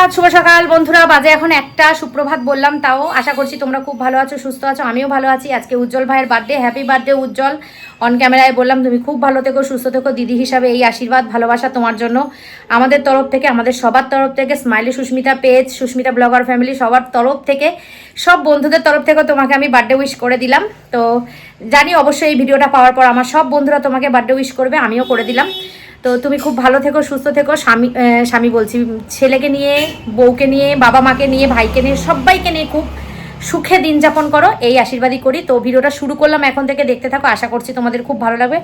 শুভ সকাল বন্ধুরা, বাজে এখন একটা। সুপ্রভাত বললাম, তাও আশা করছি তোমরা খুব ভালো আছো, সুস্থ আছো। আমিও ভালো আছি। আজকে উজ্জ্বল ভাইয়ের birthday. Happy birthday Ujjwal. On ক্যামেরায় বললাম তুমি খুব ভালো থেকো, সুস্থ থেকো। দিদি হিসাবে এই আশীর্বাদ ভালোবাসা তোমার জন্য আমাদের তরফ থেকে, আমাদের সবার তরফ থেকে, smiley Susmita page, Susmita blogger family সবার তরফ থেকে, সব বন্ধুদের তরফ থেকে তোমাকে আমি বার্থডে উইশ করে দিলাম। তো জানি অবশ্যই এই ভিডিওটা পাওয়ার পর আমার সব বন্ধুরা তোমাকে বার্থডে উইশ করবে, আমিও করে দিলাম। তো তুমি খুব ভালো থেকো, সুস্থ থেকো। স্বামী বলছি, ছেলেকে নিয়ে, বউকে নিয়ে, বাবা মাকে নিয়ে, ভাইকে নিয়ে, সবাইকে নিয়ে খুব সুখে দিন যাপন করো, এই আশীর্বাদই করি। তো ভিডিওটা শুরু করলাম, এখন থেকে দেখতে থাকো। আশা করছি তোমাদের খুব ভালো লাগবে।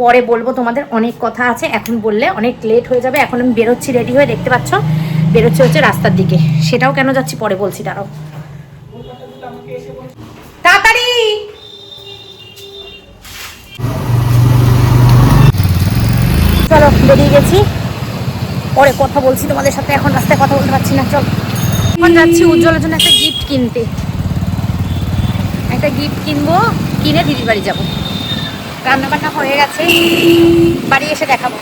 পরে বলবো, তোমাদের অনেক কথা আছে, এখন বললে অনেক লেট হয়ে যাবে। এখন আমি বেরোচ্ছি রেডি হয়ে, দেখতে পাচ্ছ বেরোচ্ছি হচ্ছে রাস্তার দিকে। সেটাও কেন যাচ্ছি পরে বলছি, দাঁড়াও। তাড়াতাড়ি চলো, বেরিয়ে গেছি। পরে কথা বলছি তোমাদের সাথে, এখন রাস্তায় কথা বলতে পারছি না। চল, এখন যাচ্ছি উজ্জ্বলের জন্য একটা গিফট কিনতে। একটা গিফট কিনবো, কিনে দিদির বাড়ি যাবো। রান্না বান্না হয়ে গেছে, বাড়ি এসে দেখাবো।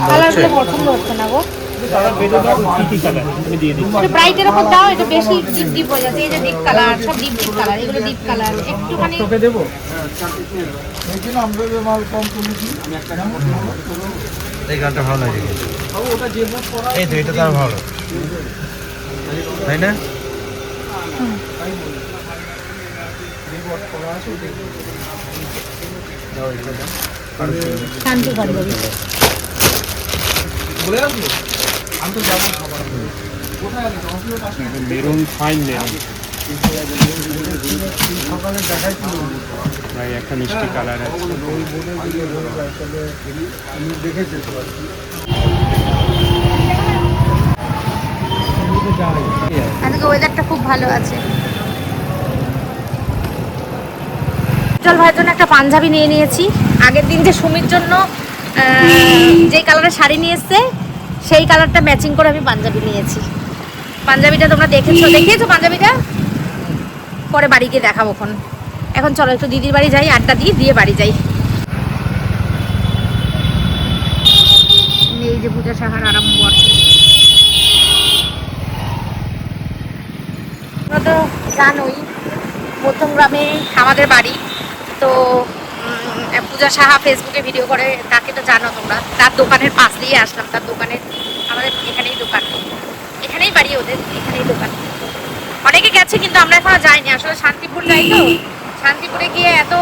কালারগুলো পছন্দ হচ্ছে না গো। ব্রাইটের ওপর দাও, এটা বেশি ডিপ ডিপ হয়ে যাচ্ছে। এই যে ডিপ কালার, সব ডিপ ডিপ কালার, এগুলো ডিপ কালার। একটুখানি দেবো। এই গানটা ভালো লাগে, এই তো এটা তার ভালো, তাই না? শান্তি ঘরে যাবি। মেরুন ফাইন মেরুন, ভাই একটা মিষ্টি কালার আছে। আজকে ওয়েদারটা খুব ভালো আছে। উজ্জ্বল ভাইয়ের জন্য একটা পাঞ্জাবি নিয়ে নিয়েছি। আগের দিন যে সুমির জন্য যে কালারের শাড়ি নিয়ে এসছে, সেই কালারটা ম্যাচিং করে আমি পাঞ্জাবি নিয়েছি। পাঞ্জাবিটা তোমরা দেখিয়েছো পাঞ্জাবিটা? পরে বাড়ি গিয়ে দেখাবো। এখন চলো একটু দিদির বাড়ি যাই, আড্ডা দিয়ে বাড়ি যাই। এই যে পূজা সাহার আরম্ভ আছে। তোমরা তো জানোই প্রথম গ্রামে আমাদের বাড়ি। তো পূজা সাহা ফেসবুকে ভিডিও করে, তাকে তো জানো তোমরা। তার দোকানের পাশ দিয়ে আসলাম, তার দোকানে, আমাদের এখানেই দোকান, এখানেই বাড়ি ওদের, এখানেই দোকান। অনেকে গেছে কিন্তু আমরা এখনো যাইনি। আসলে শান্তিপুর যাই, তো শান্তিপুরে গিয়ে এত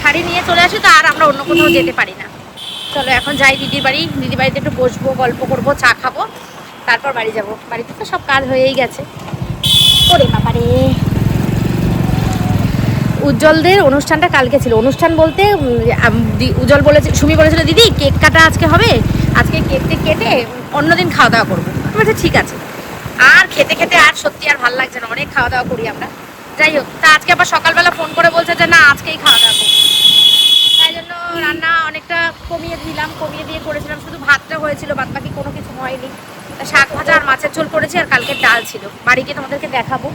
শাড়ি নিয়ে চলে আসি, তো আর আমরা অন্য কোথাও যেতে পারি না। চলো এখন যাই দিদির বাড়ি। দিদির বাড়িতে একটু বসবো, গল্প করবো, চা খাবো, তারপর বাড়ি যাব। বাড়িতে তো সব কাজ হয়েই গেছে। ওরে বাবারে, উজ্জ্বলদের অনুষ্ঠানটা কালকে ছিল। অনুষ্ঠান বলতে উজ্জ্বল বলেছে, সুমি বলেছিল দিদি কেক কাটা আজকে হবে, আজকে কেকটা কেটে অন্যদিন খাওয়া দাওয়া করবো। বলছে ঠিক আছে। আর খেতে খেতে আর সত্যি আর ভালো লাগছে না, অনেক খাওয়া দাওয়া করি আমরা। যাই হোক, তা আজকে আবার সকালবেলা ফোন করে বলছে যে না আজকেই খাওয়া দাওয়া করবো। তাই জন্য রান্না অনেকটা কমিয়ে দিয়ে করেছিলাম। শুধু ভাতটা হয়েছিল, বাদ বাকি কোনো কিছু হয়নি। শাক ভাজা আর মাছের ঝোল করেছি, আর কালকে ডাল ছিল। বাড়ি গিয়ে তোমাদেরকে দেখাবো।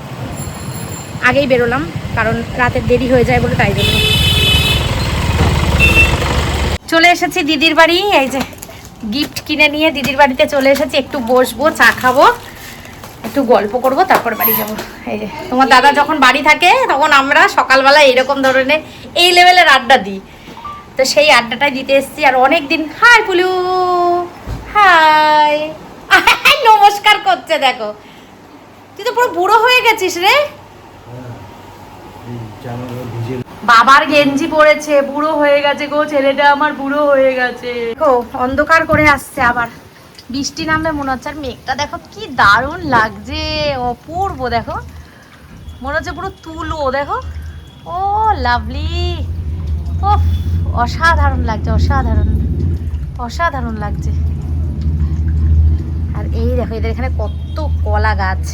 আগেই বেরোলাম, কারণ রাতের দেরি হয়ে যায় বলে, তাই জন্য। চলে এসেছি দিদির বাড়ি। এই যে গিফট কিনে নিয়ে দিদির বাড়িতে চলে এসেছি। একটু বসবো, চা খাবো, একটু গল্প করবো, তারপর বাড়ি যাবো। এই যে তোমার দাদা যখন বাড়ি থাকে, তখন আমরা সকালবেলা এইরকম ধরনের এই লেভেলের আড্ডা দিই। তো সেই আড্ডাটাই দিতে এসেছি। আর অনেক দিন, হাই পুলু, হাই, নমস্কার করছে। দেখো তুই তো পুরো বুড়ো হয়ে গেছিস রে। বাবার গেঞ্জি পরেছে, বুড়ো হয়ে গেছে গো ছেলেটা আমার, বুড়ো হয়ে গেছে। দেখো অন্ধকার করে আসছে, আবার বৃষ্টি নামবে মনে হচ্ছে। আর মেঘটা দেখো কি দারুণ লাগছে, অপূর্ব। দেখো মনে হচ্ছে পুরো তুলো। দেখো, ও লাভলি, ও অসাধারণ লাগছে, অসাধারণ লাগছে। আর এই দেখো এদের এখানে কত কলা গাছ।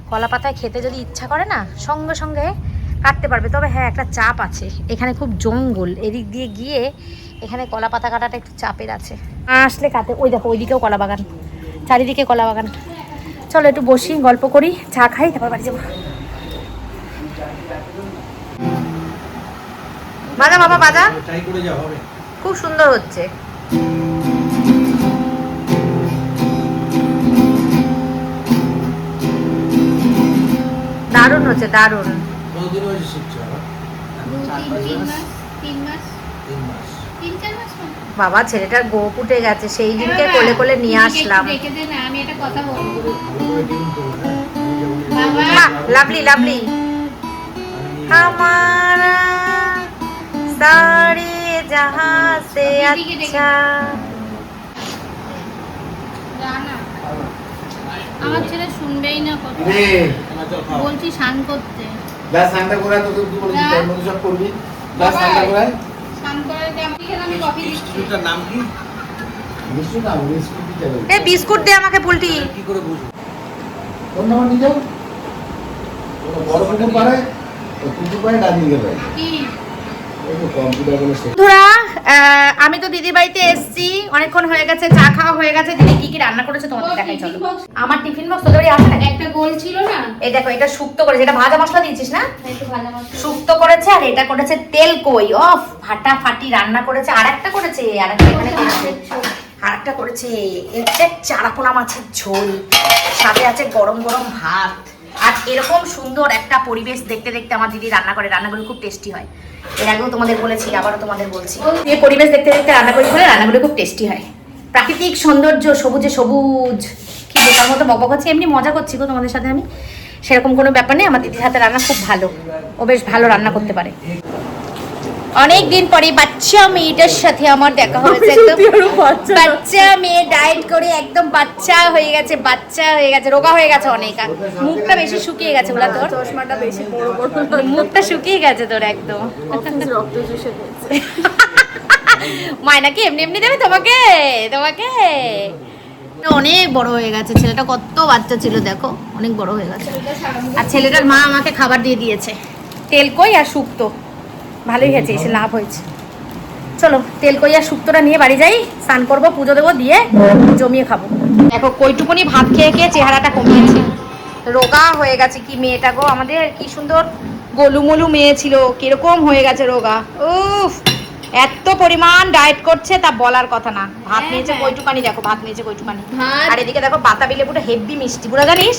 কলা পাতায় খেতে যদি ইচ্ছা করে না, সঙ্গে সঙ্গে কাটতে পারবে। তবে হ্যাঁ, একটা চাপ আছে, এখানে খুব জঙ্গল। এদিক দিয়ে গিয়ে এখানে কলা পাতা কাটাটা একটু চাপের আছে। আসলে কাটে। ওই দেখো ওইদিকেও কলা বাগান, চারিদিকে কলা বাগান। চলো একটু বসি, গল্প করি, চা খাই, তারপর বাড়ি যাবো। বাজা বাবা বাজা। খুব সুন্দর হচ্ছে। দারুণ হচ্ছে, দারুণ। কতদিন হয়েছে শিখছো? 3 মাস 3-4 মাস। বাবা ছেলেটার গোপ উঠে গেছে, সেই দিনকে কোলে কোলে নিয়ে আসলাম। দেখে দে না, আমি একটা কথা বলবো। লাভলি লাভলি हमारा सारे जहां से अच्छा। জানা আমার ছেলে শুনবেই না কথা, বলছি শান করতে। গ্লাস ঠান্ডা করে তো তুই বলেছিস তার মধ্যে সব করবি। গ্লাস ঠান্ডা করে শান করে আমি কফি দিচ্ছি। বিস্কুটটার নাম কি? বিস্কুট না, বিস্কুট দিতে হবে। এ বিস্কুট দে আমাকে পুলটি। কি করে বুঝবো? কোন নাম নিয়ে যাও? ওটা বড় পুকুর পারে, তো পুকুর পারে দাঁড়িয়ে গেলে। কি এই তো কম্পিউটার গুলো শেখ। বন্ধুরা, আমি তো দিদির বাড়িতে এসেছি, অনেকক্ষণ হয়ে গেছে, চা খাওয়া হয়ে গেছে। দিদি কি কি রান্না করেছে তোমাদের দেখাই চলো। আমার টিফিন বক্স তোদের বাড়ি আছে না? একটা গোল ছিল না, এই দেখো, এটা শুক্তো করেছে, এটা ভাজা মশলা দিয়েছিস না? একটু ভাজা মশলা শুক্তো করেছে, আর এটা করেছে তেল কই। অফ ফাটাফাটি রান্না করেছে। আর একটা করেছে, আর একটা এখানে করেছে, আর একটা করেছে একটা চারাপোনা মাছের ঝোল, সাথে আছে গরম গরম ভাত। আর এরকম সুন্দর একটা পরিবেশ দেখতে দেখতে আমার দিদি রান্না করে, রান্নাগুলো খুব টেস্টি হয়। এর আগেও তোমাদের বলেছি, আবারও তোমাদের বলছি, এই পরিবেশ দেখতে দেখতে রান্না করি বলে রান্নাগুলো খুব টেস্টি হয়। প্রাকৃতিক সৌন্দর্য, সবুজে সবুজ, কি বোকার মতো বকবক হচ্ছে, এমনি মজা করছি গো তোমাদের সাথে আমি, সেরকম কোনো ব্যাপার নেই। আমার দিদির হাতে রান্না খুব ভালো, ও বেশ ভালো রান্না করতে পারে। অনেকদিন পরে বাচ্চা মেয়েটার সাথে আমার দেখা হয়েছে, একদম বাচ্চা মেয়ে, ডায়েট করে একদম বাচ্চা হয়ে গেছে, বাচ্চা হয়ে গেছে, রোগা হয়ে গেছে অনেক। আর মুখটা বেশি শুকিয়ে গেছে বলা, তোর চশমাটা বেশি বড় বড় মুখটা শুকিয়ে গেছে তোর একদম। অফিস রক্ত চুষে গেছে। মায়না কি এমনি এমনি দেবে তোমাকে? তোমাকে অনেক বড় হয়ে গেছে ছেলেটা, কত বাচ্চা ছিল দেখো, অনেক বড় হয়ে গেছে। আর ছেলেটার মা আমাকে খাবার দিয়ে দিয়েছে, তেল কই আর শুক্তো। ভালোই হয়েছে, এসে লাভ হয়েছে। চলো তেল কই আর শুক্তোটা নিয়ে বাড়ি যাই, স্নান করবো, পুজো দেবো, দিয়ে জমিয়ে খাবো। দেখো কইটুকুনি ভাত খেয়ে খেয়ে চেহারাটা কমিয়েছে, রোগা হয়ে গেছে। কি মেয়েটা গো আমাদের, কি সুন্দর গোলুমলু মেয়ে ছিল, কিরকম হয়ে গেছে রোগা। উফ, এত পরিমাণ ডায়েট করছে তা বলার কথা না। ভাত নিয়েছে কইটুকানি, দেখো ভাত নিয়েছে কইটুকানি। আর এদিকে দেখো বাতাবি লেবুটা হেভি মিষ্টি, পুরো জানিস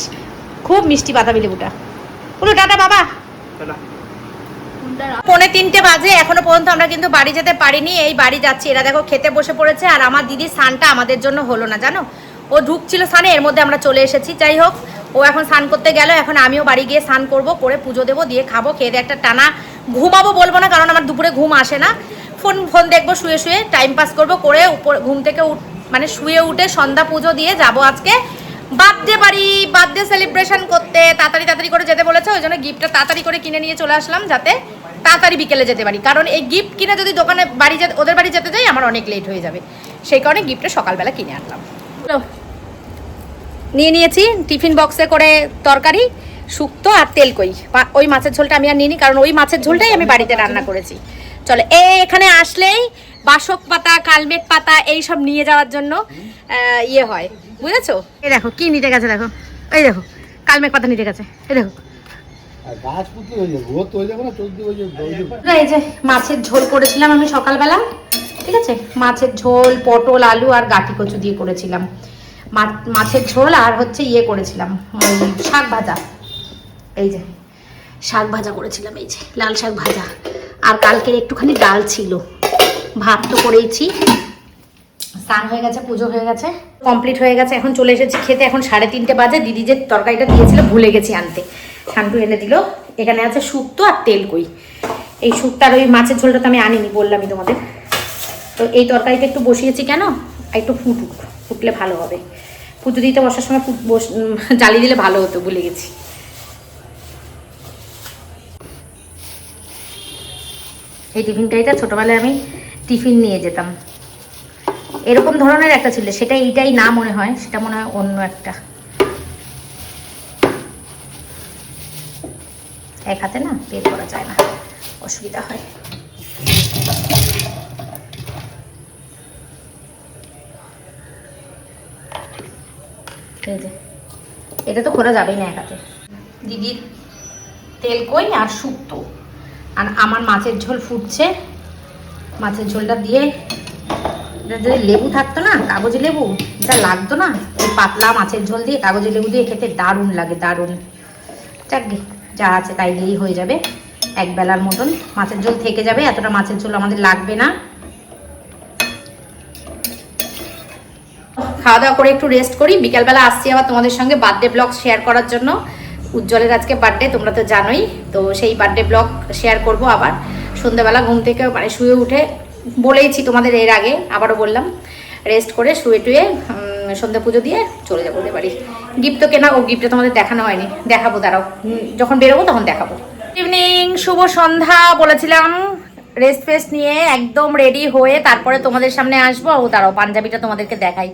খুব মিষ্টি বাতাবি লেবুটা। পুরো টাটা বাবা। 2:45 বাজে, এখনো পর্যন্ত আমরা কিন্তু বাড়ি যেতে পারিনি, এই বাড়ি যাচ্ছি। এরা দেখো খেতে বসে পড়েছে, আর আমার দিদির স্নানটা আমাদের জন্য হলো না জানো, ও ঢুকছিল স্নানে, এর মধ্যে আমরা চলে এসেছি। যাই হোক, ও এখন স্নান করতে গেল, এখন আমিও বাড়ি গিয়ে স্নান করবো, করে পুজো দেবো, দিয়ে খাবো, খেয়ে দিয়ে একটা টানা ঘুমাবো। বলবো না, কারণ আমার দুপুরে ঘুম আসে না। ফোন দেখবো, শুয়ে শুয়ে টাইম পাস করবো, করে উপর ঘুম থেকে মানে শুয়ে উঠে সন্ধ্যা পুজো দিয়ে যাবো আজকে বার্থডে বাড়ি, বার্থডে সেলিব্রেশন করতে। তাড়াতাড়ি করে যেতে বলেছে, ওই জন্য গিফটটা তাড়াতাড়ি করে কিনে নিয়ে চলে আসলাম, যাতে তাড়াতাড়ি বিকেলে যেতে পারি। কারণ এই গিফট কিনে যদি দোকানে বাড়ি ওদের বাড়ি যেতে যাই, আমার অনেক লেট হয়ে যাবে, সেই কারণে গিফটটা সকালবেলা কিনে আনলাম। নিয়ে নিয়েছি টিফিন বক্সে করে তরকারি, শুক্তো আর তেল কই। ওই মাছের ঝোলটা আমি আর নিইনি, কারণ ওই মাছের ঝোলটাই আমি বাড়িতে রান্না করেছি। চলো, এখানে আসলেই বাসক পাতা, কালমেঘ পাতা এই সব নিয়ে যাওয়ার জন্য ইয়ে হয়, বুঝেছো? এই দেখো কি নিতে গেছে, দেখো এই দেখো কালমেঘ পাতা নিতে গেছে, এই দেখো। গাছ পুঁতে হয়ে যাবে, ও তো হয়ে যাবে না, চলতে হয়ে যাবে। এই যে মাছের ঝোল করেছিলাম আমি সকালবেলা, ঠিক আছে? মাছের ঝোল, পটল, আলু আর গাঠি কচু দিয়ে করেছিলাম মাছের ঝোল, আর হচ্ছে ইয়ে করেছিলাম ওই শাক ভাজা। এই যে শাক ভাজা করেছিলাম, এই যে লাল শাক ভাজা। আর কালকের একটুখানি ডাল ছিল, ভাত তো করেইছি। স্নান হয়ে গেছে, পুজো হয়ে গেছে, কমপ্লিট হয়ে গেছে, এখন চলে এসেছি খেতে। এখন 3:30 বাজে। দিদি যে তরকারিটা দিয়েছিল ভুলে গেছি আনতে, শান্টু এনে দিল। এখানে আছে শুক্তো আর তেল কই। এই শুক্তার ওই মাছের ঝোলটা তো আমি আনিনি, বললামই তোমাদের। তো এই তরকারিটা একটু বসিয়েছি কেন, একটু ফুটলে ভালো হবে। পুজো দিতে বসার সময় জ্বালিয়ে দিলে ভালো হতো, ভুলে গেছি। এই টিফিনটাইটা ছোটবেলায় আমি টিফিন নিয়ে যেতাম, এরকম ধরনের একটা ছিল, সেটা এইটাই না মনে হয়, সেটা মনে হয় অন্য একটা। এক হাতে না বের করা যায় না, অসুবিধা হয়। এই যে এটা তো খোলা যাবেই না এক হাতে। দিদির তেল কই আর শুক্তো, আর আমার মাছের ঝোল ফুটছে। মাছের ঝোলটা দিয়ে যদি লেবু থাকতো না, কাগজি লেবু, এটা লাগতো না, এই পাতলা মাছের ঝোল দিয়ে কাগজি লেবু দিয়ে খেতে দারুণ লাগে, দারুণ। যাকগে, যা আছে তাই দিয়েই হয়ে যাবে, এক বেলার মতন মাছের ঝোল থেকে যাবে, এতটা মাছের ঝোল আমাদের লাগবে না। খাওয়া দাওয়া করে একটু রেস্ট করি, বিকালবেলা আসছি আবার তোমাদের সঙ্গে বার্থডে ব্লগ শেয়ার করার জন্য। উজ্জ্বলের আজকে বার্থডে, তোমরা তো জানোই, তো সেই বার্থডে ব্লগ শেয়ার করব আবার। সন্ধ্যাবেলা ঘুম থেকে মানে শুয়ে উঠে বলেইছি তোমাদের এর আগে, আবারও বললাম, রেস্ট করে শুয়ে টুয়ে সন্ধ্যা পুজো দিয়ে চলে যাবো ওদের বাড়ি। গিফট তো কেনা, ও গিফটটা তোমাদের দেখানো হয়নি, দেখাবো, দাঁড়াও যখন বেরোবো তখন দেখাবো। ইভিনিং, শুভ সন্ধ্যা। বলেছিলাম রেস্ট ফেস্ট নিয়ে একদম রেডি হয়ে তারপরে তোমাদের সামনে আসবো। ও দাঁড়াও, পাঞ্জাবিটা তোমাদেরকে দেখাই।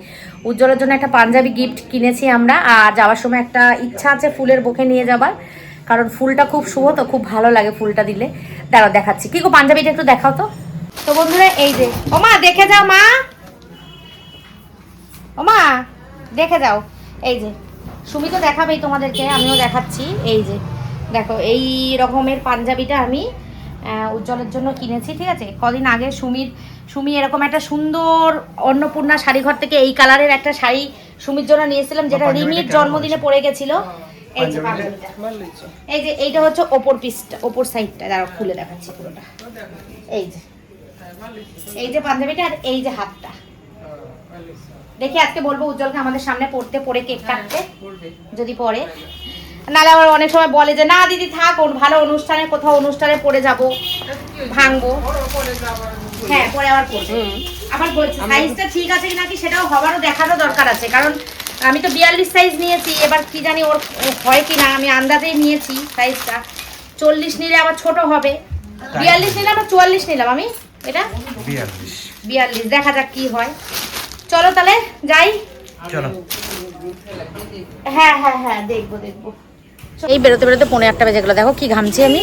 উজ্জ্বলের জন্য একটা পাঞ্জাবি গিফট কিনেছি আমরা, আর যাওয়ার সময় একটা ইচ্ছা আছে ফুলের বুকে নিয়ে যাবার, কারণ ফুলটা খুব শুভ তো, খুব ভালো লাগে ফুলটা দিলে। দাঁড়াও দেখাচ্ছি, কি গো পাঞ্জাবিটা একটু দেখাও তো। তো বন্ধুরা এই যে, ও মা দেখে যাও, মা ও মা দেখে যাও, এই যে সুমি তো দেখাবেই তোমাদেরকে, আমিও দেখাচ্ছি। এই যে দেখো, এই রকমের পাঞ্জাবিটা আমি উজ্জ্বলের জন্য কিনেছি, ঠিক আছে। কদিন আগে সুমি এরকম একটা সুন্দর অন্নপূর্ণা শাড়িঘর থেকে এই কালারের একটা শাড়ি সুমির জন্য নিয়েছিলাম, যেটা রিমির জন্মদিনে পড়ে গেছিল। এই যে পাঞ্জাবিটা, এই যে এইটা হচ্ছে ওপর পিসটা, ওপর সাইডটা, দাঁড়াও খুলে দেখাচ্ছি পুরোটা। এই যে পাঞ্জাবিটা, আর এই যে হাতটা। দেখি আজকে বলবো উজ্জ্বলকে আমাদের সামনে পড়তে, পরে কেক কাটতে, যদি পরে, নাহলে আবার অনেক সময় বলে যে না দিদি থাক, ভালো অনুষ্ঠানে, কোথাও অনুষ্ঠানে পরে যাব, ভাঙবো। হ্যাঁ পরে আবার পড়বে, আবার বলছি সাইজটা ঠিক আছে নাকি সেটাও হবারও দেখারও দরকার আছে, কারণ আমি তো 42 সাইজ নিয়েছি, এবার কি জানি ওর হয় কি না, আমি আন্দাজেই নিয়েছি সাইজটা। 40 নিলে আবার ছোট হবে, 42 নিলে আবার 44 নিলাম আমি, এটা 42, দেখা যাক কি হয়। চলো তাহলে যাই, চলো। হ্যাঁ হ্যাঁ হ্যাঁ, দেখবো। এই বেরোতে বেরোতে 1:45 বেজে গেলো, দেখো কি ঘামছি আমি,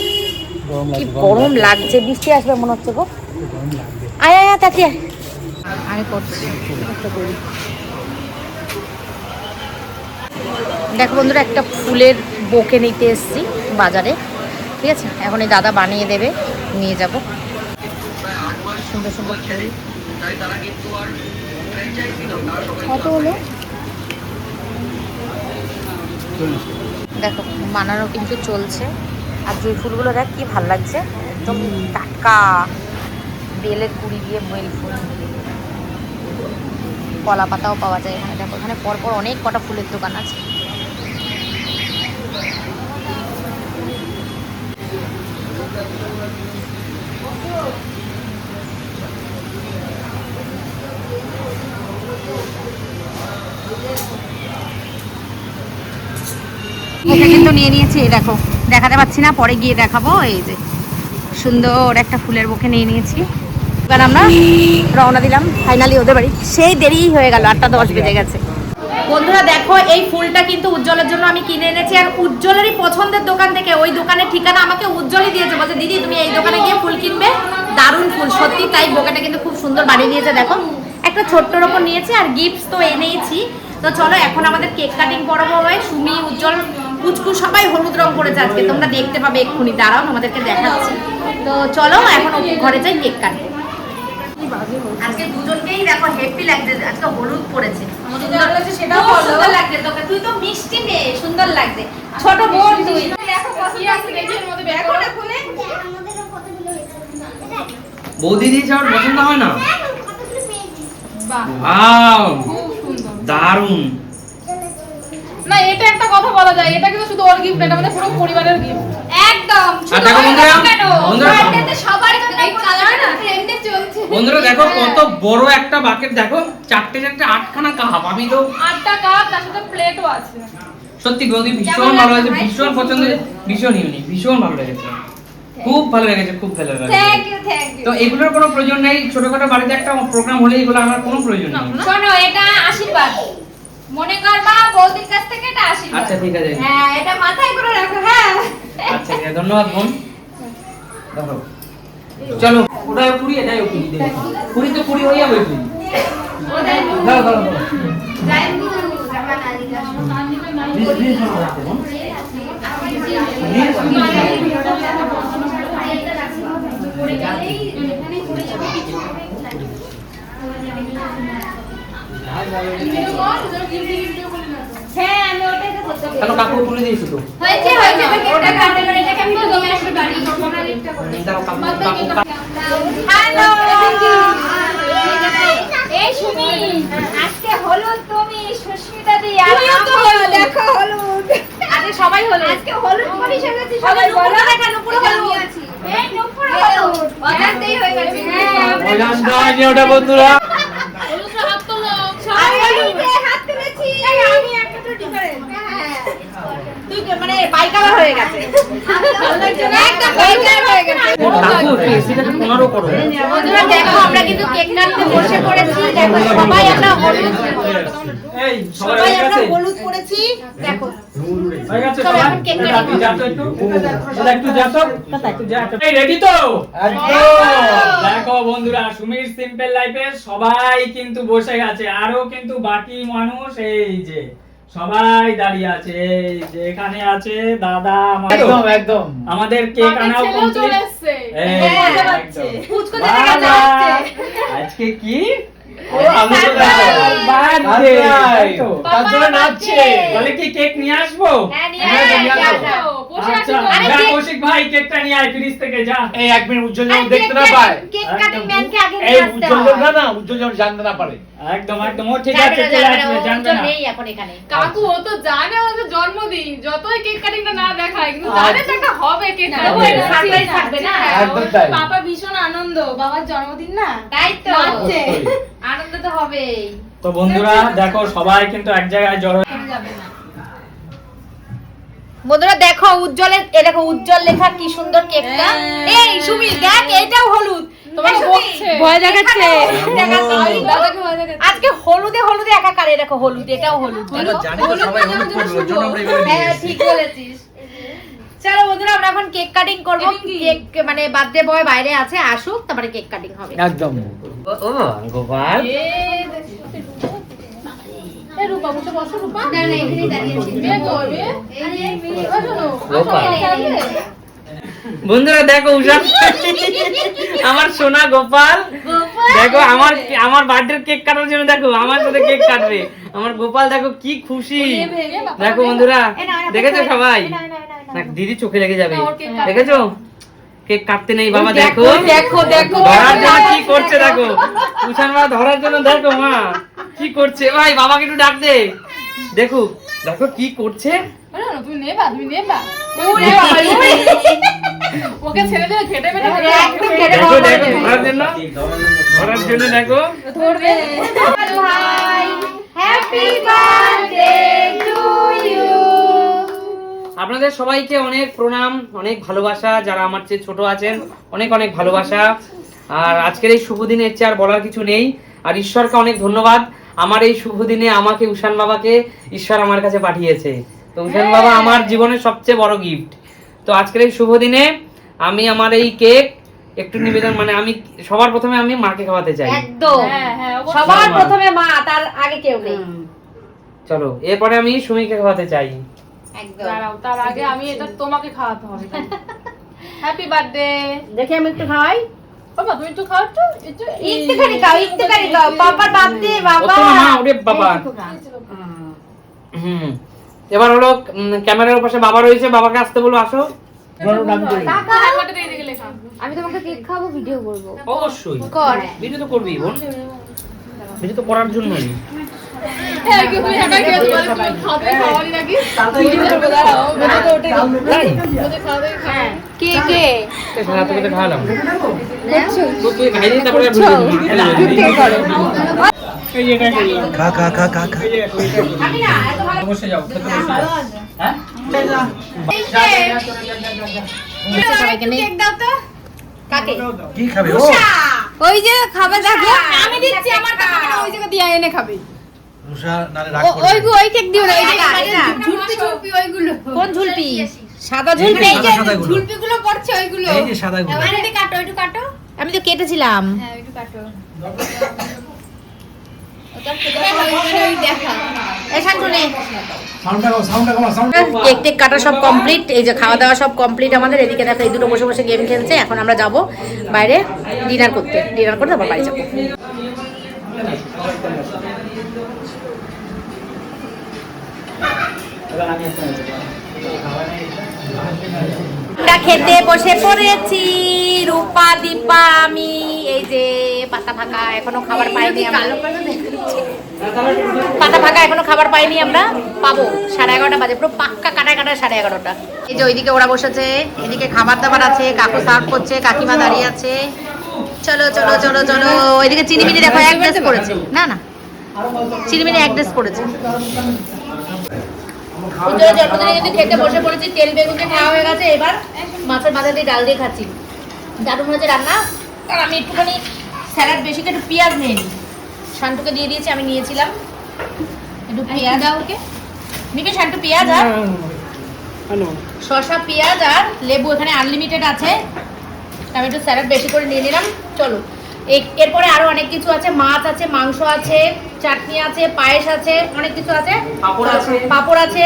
কি গরম লাগছে, বৃষ্টি আসবে মনে হচ্ছে গো। আয় আয় তাকিয়ে আমি করছি। দেখো বন্ধুরা, একটা ফুলের বোকে নিতে এসেছি বাজারে, ঠিক আছে। এখন এই দাদা বানিয়ে দেবে, নিয়ে যাব। সুন্দর সুন্দর ফুল, কত হলো দেখো, বানানো কিন্তু চলছে। আর জুঁই ফুলগুলো দেখ কি ভাল লাগছে, একদম টাটকা, বেলের কুড়ি দিয়ে বেল ফুল। কলা পাতাও পাওয়া যায় এখানে, দেখো এখানে পরপর অনেক কটা ফুলের দোকান আছে। এটা কিন্তু নিয়ে নিয়েছি, এই দেখো, দেখাতে পাচ্ছি না, পরে গিয়ে দেখাবো। এই যে সুন্দর একটা ফুলের বুকে নিয়ে নিয়েছি। এবার আমরা রওনা দিলাম ফাইনালি ওদের বাড়ি, সেই দেরি হয়ে গেল, 8:10 বেজে গেছে। বন্ধুরা দেখো, এই ফুলটা কিন্তু উজ্জ্বলের জন্য আমি কিনে এনেছি, আর উজ্জ্বলেরই পছন্দের দোকান থেকে। ওই দোকানের ঠিকানা আমাকে উজ্জ্বলই দিয়েছে, বলছে দিদি তুমি এই দোকানে গিয়ে ফুল কিনবে, দারুণ ফুল। সত্যি তাই, বোকাটা কিন্তু খুব সুন্দর বানিয়ে দিয়েছে। দেখো একটা ছোট্টর ওপর নিয়েছি, আর গিফটস তো এনেইছি। তো চলো এখন আমাদের কেক কাটিং পর্ব হয়। সুমি, উজ্জ্বল, কুচকু সবাই হলুদ রং করেছে আজকে, তোমরা দেখতে পাবে এক্ষুনি, দাঁড়াও তোমাদেরকে দেখাচ্ছি। তো চলো এখন অপু ঘরে যাই কেক কাটবো। আজকে দুজনকেই দেখো হেপি লাগছে, আজকে হলুদ পড়েছে, সুন্দর লাগছে, সেটাও সুন্দর লাগছে তোকে। তুই তো মিষ্টি মেয়ে, সুন্দর লাগছে, ছোট বোন তুই। দেখো কি আছে বেজের মধ্যে, দেখো না খুলে। বৌদি দিয়েছে, আমার পছন্দ হয় না। বাহ, ওয়াও, খুব সুন্দর। দারুণ। না এটা একটা কথা বলা যায়, এটা কিন্তু শুধু ওর গিফট না, এটা আমাদের পুরো পরিবারের গিফট। একদম। আর দেখো বন্ধুরা, বার্থডেতে সবার জন্য এই কালারটা ট্রেন্ডে চলছে। বন্ধুরা দেখো কত বড় একটা বাকেট, দেখো 4টে 8খানা কাপ। আমি তো 8টা কাপ, তার সাথে প্লেটও আছে। সত্যি বৌদি ভীষণ ভালো হয়েছে, ভীষণ পছন্দ হয়েছে, ভীষণ ইউনিক, ভীষণ ভালো লেগেছে, খুব ভালো লেগেছে, খুব ভালো লেগেছে। Thank you. তো এগুলোর কোনো প্রয়োজন নেই, ছোটখাটো বাড়িতে একটা প্রোগ্রাম হলে এগুলো আমার কোনো প্রয়োজন নেই। শোনো, এটা আশীর্বাদ, মনে করবা বৌদির কাছ থেকে এটা আশীর্বাদ। আচ্ছা ঠিক আছে, হ্যাঁ এটা মাথায় করে রাখো। হ্যাঁ আচ্ছা ঠিক আছে, ধন্যবাদ বোন। দেখো চলো, ওটা পুরি, এটাই পুরি, পুরি তো পুরি হয়ে যাবে। দাও দাও দাও, যাই জামা না দিলে হ্যাঁ আমি ওটাই তো করতে কেন কাকু তুলে দিয়েছো তো হয়েছে হয়েছে এটা কাটে করে এটাকে আমি তো নিয়ে আসতে পারি সোনালিটা করে দাও কাকু হ্যালো এই সুমি আজকে হলুদ তুমি সুস্মিতা দি আর তো হলুদ দেখো হলুদ আজকে সবাই হলুদ আজকে হলুদ পরি সেজেছি সবাই বলো দেখা নুপুর হলুদ এই নুপুর হলুদ অজান্তেই হয়ে গেছে হ্যাঁ অজান্তে হয়নি ওটা বন্ধুরা হলুদটা হাত তোলো আমি এই যে হাত তুলেছি আমি একটা তো ডিফারেন্ট হ্যাঁ তুই মানে বাইকার হয়ে গেছে একটা বাইকার হয়ে গেছে কাকু এসিটাকে 15 করো বন্ধুরা দেখো আমরা কিন্তু কেক কাটতে বসে পড়েছি দেখো সবাই আমরা হলুদ এই সবাই আমরা হলুদ পরেছি দেখো হয়ে গেছে চলো এখন কেক কাটি যা তো একটু যা তো এই রেডি তো একদম দেখো বন্ধুরা সুমির সিম্পল লাইফে সবাই কিন্তু বসে গেছে আরো কিন্তু বাকি মানুষ এই যে সবাই দাঁড়িয়ে আছে এই যে এখানে আছে দাদা একদম আমাদের কেক আনাও ছেলেও কমপ্লিট চলে এসছে ফুচকো দেখা যাচ্ছে আজকে কি তার জন্য নাচছে বলে কি কেক নিয়ে আসবো হ্যাঁ নিয়ে আসো বসে আছি আচ্ছা আরে যা কেক- কৌশিক ভাই কেকটা নিয়ে আয় ফ্রিজ থেকে যা এই এক মিনিট উজ্জ্বল যেমন দেখতে না পায় কেক কাটিং ম্যানকে আগে এই নিয়ে আসতে উজ্জ্বল হবে না উজ্জ্বল যেমন জানতে না পারে একদম একদম ও ঠিক আছে চলে আসবে জানবে না নেই এখন এখানে কাকু ও তো জানে ওদের জন্মদিন যতই কেক কাটিংটা না দেখায় কিন্তু জানে তো একটা হবে কেক তবু একটা surprise থাকবে না? একদম তাই। পাপা ভীষণ আনন্দ বাবার জন্মদিন না তাই তো নাচছে। আনন্দ তো হবেই তো বন্ধুরা দেখো সবাই কিন্তু এক জায়গায় জড়ো বন্ধুরা দেখো উজ্জ্বলের এ দেখো উজ্জ্বল লেখা কি সুন্দর কেকটা এই সুমি দেখ এটাও হলুদ তোমাকে এই সুমি, বকছে। ভয় দেখাচ্ছে দেখাচ্ছে। দাদাকে ভয় দেখাচ্ছে। আজকে হলুদে হলুদে একাকার এই দেখো হলুদ এটাও হলুদ হ্যাঁ ঠিক বলেছিস চলো বন্ধুরা আমরা এখন কেক কাটিং করব কেক মানে বার্থডে বয় বাইরে আছে আসুক তারপরে কেক কাটিং হবে একদম ও গোপাল এ রূপা বসে বসো রূপা না না এখানেই দাঁড়িয়ে আছি মেয়ে তো মেয়ে গোপাল। বন্ধুরা দেখো উষা আমার সোনা গোপাল দেখো আমার বার্থডে কেক কাটার জন্য দেখো আমার সাথে কেক কাটবে আমার গোপাল দেখো কি খুশি দেখো বন্ধুরা দেখেছো সবাই না দিদি চোখে লেগে যাবে দেখেছো কেক কাটতে নেই বাবা দেখো দেখো দেখো ধরার জন্য কি করছে দেখো উষান মা ধরার জন্য দেখো মা কি করছে ভাই বাবাকে একটু ডাক দে দেখো দেখো কি করছে তুমি নেবা ওরে বাবা ওকে ছেড়ে দিয়ে খেটে মেটে একদম কেটে দেখো খাওয়া দেখো যাবে। ধরার জন্য দেখো ধরবে ভাই হ্যাপি বার্থডে টু ইউ আপনাদের সবাইকে অনেক প্রণাম অনেক ভালোবাসা যারা আমার চেয়ে ছোট আছেন অনেক অনেক ভালোবাসা আর আজকের এই শুভ দিনে এর চেয়ে আর বলার কিছু নেই আর ঈশ্বরকে অনেক ধন্যবাদ আমার এই শুভ দিনে আমাকে উষান বাবাকে ঈশ্বর আমার কাছে পাঠিয়েছে তো উষান বাবা আমার জীবনের সবচেয়ে বড় গিফট তো আজকের এই শুভ দিনে আমি আমার এই কেক একটু নিবেদন মানে আমি সবার প্রথমে আমি মাকে খাওয়াতে চাই একদম হ্যাঁ সবার প্রথমে মা তার আগে কেউ নেই চলো এরপরে আমি সুমিকে খাওয়াতে চাই একদম দাঁড়াও তার আগে আমি এটা তোমাকে খাওয়াতে হবে হ্যাপি বার্থডে দেখি আমি একটু খাওয়াই বাবা তুমি একটু খাও একটু একটুখানি খাও পাপার বার্থডে বাবা অত না মা, ওরে বাবা হুম এবার হলো ক্যামেরার পাশে বাবা রয়েছে বাবাকে আসতে বলো আসো কাকা হাতে দিয়ে দিকে লেখা আমি তোমাকে কেক খাবো ভিডিও করব অবশ্যই কর ভিডিও তো করবি বোন ভিডিও তো করার জন্যই হ্যাঁ কি তুমি একা খেয়ে বলে তুমি খাওয়াতে খাওয়ানি নাকি দাঁড়াও বেটা তো ওঠে তাই ওদের খাওয়াতে খায় কে কে সারা তোকে তো খাওয়ালাম তো তুই খাইলি তারপরে ভিডিও করো এই এটা খা খা খা খা খা আমি না এত ভালো বসে যাও খেতে বসে যাও হ্যাঁ সবাইকে নেই কেক দাও তো কাকে কি খাবে ও ওই যে খাবে দেখো আমি দিচ্ছি আমার কাকাকে ওই জায়গা দিয়ে এনে খাবে রুষা নালে রাগ ওই করবে ওই কেক দিও না ওই যে ঝুলপি ঝুলপি ওইগুলো কোন ঝুলপি সাদা ঝুলপি এই যে সাদাগুলো। ঝুলপিগুলো পড়ছে ওইগুলো এই যে সাদা গুলো আরে কাটো একটু কাটো আমি তো কেটেছিলাম হ্যাঁ একটু কাটো কেক টেক কাটা সব কমপ্লিট এই যে খাওয়া দাওয়া সব কমপ্লিট আমাদের এদিকে দেখো এই দুটো বসে বসে গেম খেলছে এখন আমরা যাব বাইরে ডিনার করতে তারপর বাড়ি যাবো এখানে আসো, সবাই এখানে আসো। এবার আমি এখানে আসবো। আমরা খেতে বসে পড়েছি রূপা দীপা আমি। এই যে পাতা ফাঁকা, এখনো খাবার পাইনি আমরা। পাতা ফাঁকা এখনো খাবার পাইনি আমরা, পাবো 11:30 বাজে, পুরো পাক্কা কাটায় 11:30। এই যে ওইদিকে ওরা বসেছে, এদিকে খাবার দাবার আছে, কাকু সার্ভ করছে, কাকিমা দাঁড়িয়ে আছে। চলো চলো চলো চলো। ওইদিকে চিনিমিনি দেখো এক ড্রেস পরেছে, না না চিনিমিনি এক ড্রেস পরেছে। উজ্জ্বলের জন্মদিনে কিন্তু খেতে বসে পড়েছি, তেল বেগুন দিয়ে খাওয়া হয়ে গেছে, এবার মাছের মাথা দিয়ে ডাল দিয়ে খাচ্ছি। দারুণ হয়েছে রান্না। আর আমি একটুখানি স্যালাড বেশি করে একটু পেঁয়াজ নিয়ে নিই, শান্তুকে দিয়ে দিয়েছি, আমি নিয়েছিলাম একটু পেঁয়াজ। ওকে নিবি শান্তু পেঁয়াজ আর শসা, পেঁয়াজ আর লেবু এখানে আনলিমিটেড আছে। আমি একটু স্যালাড বেশি করে নিয়ে নিলাম। চলো এরপরে আরো অনেক কিছু আছে, মাছ আছে, মাংস আছে, চাটনি আছে, পায়েস আছে, অনেক কিছু আছে, পাপড় আছে,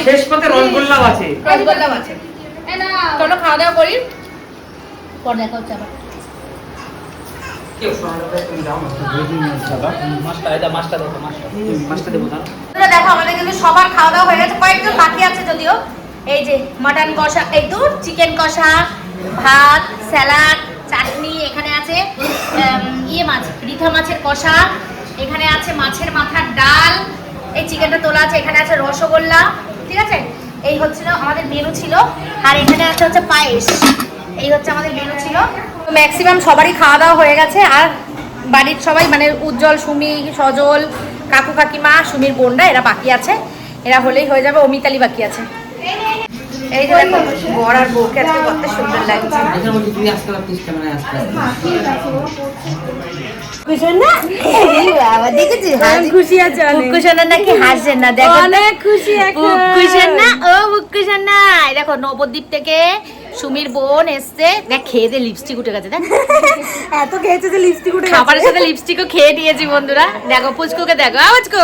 শেষ পাতে রসগোল্লাও আছে। রসগোল্লাও আছে। চলো খাওয়া দাওয়া করি, পর দেখা হচ্ছে আবার। দেখো আমাদের কিন্তু সবার খাওয়া দাওয়া হয়ে গেছে, কয়েকজন বাকি আছে যদিও। এই যে মাটন কষা, এই তো চিকেন কষা, ভাত, স্যালাড, চাটনি, এখানে আছে ইয়ে মাছ, রিঠা মাছের কষা, এখানে আছে মাছের মাথার ডাল, এই চিকেনটা তোলা আছে, এখানে আছে রসগোল্লা। ঠিক আছে, এই হচ্ছিল আমাদের মেনু ছিল। আর এখানে আছে হচ্ছে পায়েস। এই হচ্ছে আমাদের মেনু ছিল। ম্যাক্সিমাম সবারই খাওয়া দাওয়া হয়ে গেছে। আর বাড়ির সবাই মানে উজ্জ্বল, সুমি, সজল, কাকু কাকিমা, সুমির বোনরা এরা বাকি আছে। এরা হলেই হয়ে যাবে। অমিতালি বাকি আছে। এই যে দেখো বর আর বউকে আজকে কত সুন্দর লাগছে। খুশি আছে নাকি হাসছেন না? দেখো অনেক খুশি না ও বুকুশন না। দেখো নবদ্বীপ থেকে সুমির বোন এসছে, দেখ খেয়ে দিয়ে লিপস্টিক উঠে গেছে। দেখ এত খেয়েছে যে লিপস্টিক উঠে গেছে। খাবারের সাথে লিপস্টিকও খেয়ে দিয়েছি বন্ধুরা। দেখো পুচকুকে দেখো, পুচকু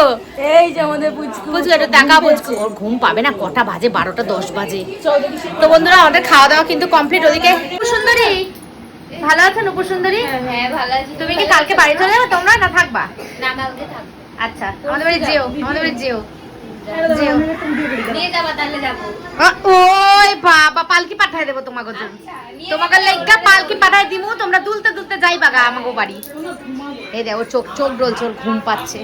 এই যে আমাদের পুচকু, একটু দেখা পুচকু। ওর ঘুম পাবে না, কটা বাজে? 12:10 বাজে। তো বন্ধুরা আমাদের খাওয়া দাওয়া কিন্তু কমপ্লিট। ওদিকে সুন্দরী ভালো আছেন? উপসুন্দরী হ্যাঁ ভালো আছি। তুমি কি কালকে বাড়ি চলে যাবে তোমরা, না থাকবা? না কালকে থাকবো। আচ্ছা আমাদের বাড়ি যেও, আমাদের বাড়ি যেও। নিয়ে যাবা তাহলে যাবো। ওই বাবা পালকি পাঠায় দেবো তোমাকে জন্য। তোমাকে লাইকা পালকি পাঠায় দিমু, তোমরা দুলতে দুলতে যাইবা গা আমাকে বাড়ি। এই দেখো চোখ চোখ ডলছে, ওর ঘুম পাচ্ছে,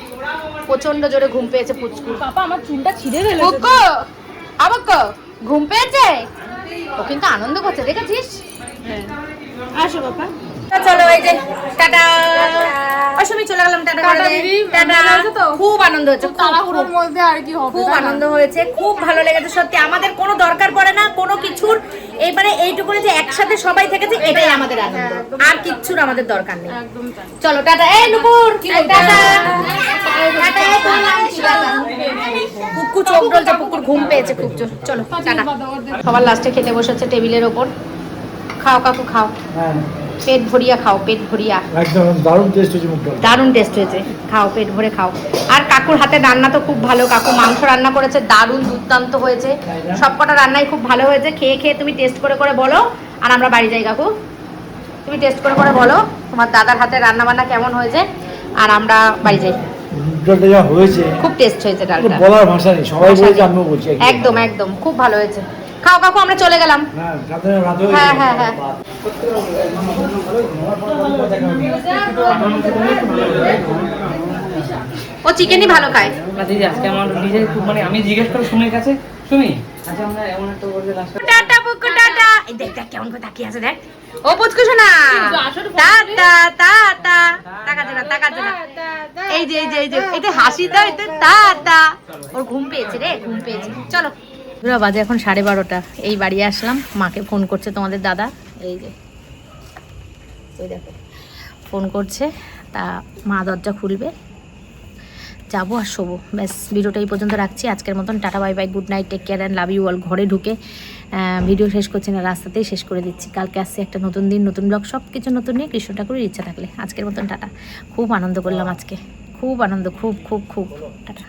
প্রচন্ড জোরে ঘুম পেয়েছে পুচকু। পাপা আমার চুলটা ছিঁড়ে ফেলেছে। কুকু আমাকে ঘুম পেয়েছে, ও কিন্তু আনন্দ করছে, দেখেছিস? আসো বাবা। চলো এই যে টাটা। অসমী চলে গেলাম, টাটা করে দে। টাটা। খুব আনন্দ হয়েছে, তাড়াহুড়োর মধ্যে আর কি হবে। খুব আনন্দ হয়েছে, খুব ভালো লেগেছে সত্যি। আমাদের কোনো দরকার পড়ে না কোনো কিছুর, এবারে এইটুকু যে একসাথে সবাই থেকেছে এটাই আমাদের আনন্দ, আর কিচ্ছুর আমাদের দরকার নেই। চলো টাটা। এই নুপুর টাটা। কুকুর চোখ ডলছে, কুকুর ঘুম পেয়েছে খুব জোর। চলো টাটা। সবার লাস্টে খেতে বসেছে টেবিলের ওপর। খাও কাকু খাও, পেট ভরিয়া খাও, পেট ভরিয়া। একদম দারুণ টেস্ট হয়েছে মুখটা। দারুণ টেস্ট হয়েছে, খাও পেট ভরে খাও। আর কাকুর হাতে রান্না তো খুব ভালো, কাকু মাংস রান্না করেছে, দারুণ দুর্দান্ত হয়েছে। সবকটা রান্নাই খুব ভালো হয়েছে। খেয়ে খেয়ে তুমি টেস্ট করে করে বলো, আর আমরা বাড়ি যাই। কাকু তুমি টেস্ট করে করে বলো তোমার দাদার হাতে রান্না বান্না কেমন হয়েছে, আর আমরা বাড়ি যাই। ডালটা যা হয়েছে খুব টেস্ট হয়েছে ডালটা, বলার ভাষা নেই। সবাই বলছে, আমিও বলছি একদম একদম খুব ভালো হয়েছে। খাও কাকু, আমরা চলে গেলাম। হ্যাঁ রাতে হয়েছে। হ্যাঁ হ্যাঁ হ্যাঁ। ও চিকেনই ভালো খায়। না দিদি আজকে আমার নিজে খুব মানে আমি জিজ্ঞেস করে সুমির কাছে, সুমি আচ্ছা আমরা এমন একটা বলতে লাস্ট টাটা বুকু টাটা। এই দেখ দেখ কেমন করে তাকিয়ে আছে, দেখ ও পুচকু শোনা। টাটা টাটা তাকাচ্ছে না, তাকাচ্ছে না। এই যে এই যে এই যে এটা হাসি দাও, এটা টাটা। ওর ঘুম পেয়েছে রে, ঘুম পেয়েছে। চলো বাজে এখন 12:30। এই বাড়ি আসলাম, মাকে ফোন করছে তোমাদের দাদা। এই যে ওই দেখো ফোন করছে, তা মা দরজা খুলবে, যাবো আর শোবো। ব্যাস ভিডিওটা এই পর্যন্ত রাখছি আজকের মতন। Tata bye bye, good night, take care and love you all. ঘরে ঢুকে ভিডিও শেষ করছি না, রাস্তাতেই শেষ করে দিচ্ছি। কালকে আসছে একটা নতুন দিন, নতুন ব্লগ, সব কিছু নতুন নিয়ে কৃষ্ণ ঠাকুরের ইচ্ছা থাকলে। আজকের মতন টাটা। খুব আনন্দ করলাম আজকে, খুব আনন্দ, খুব খুব খুব টাটা।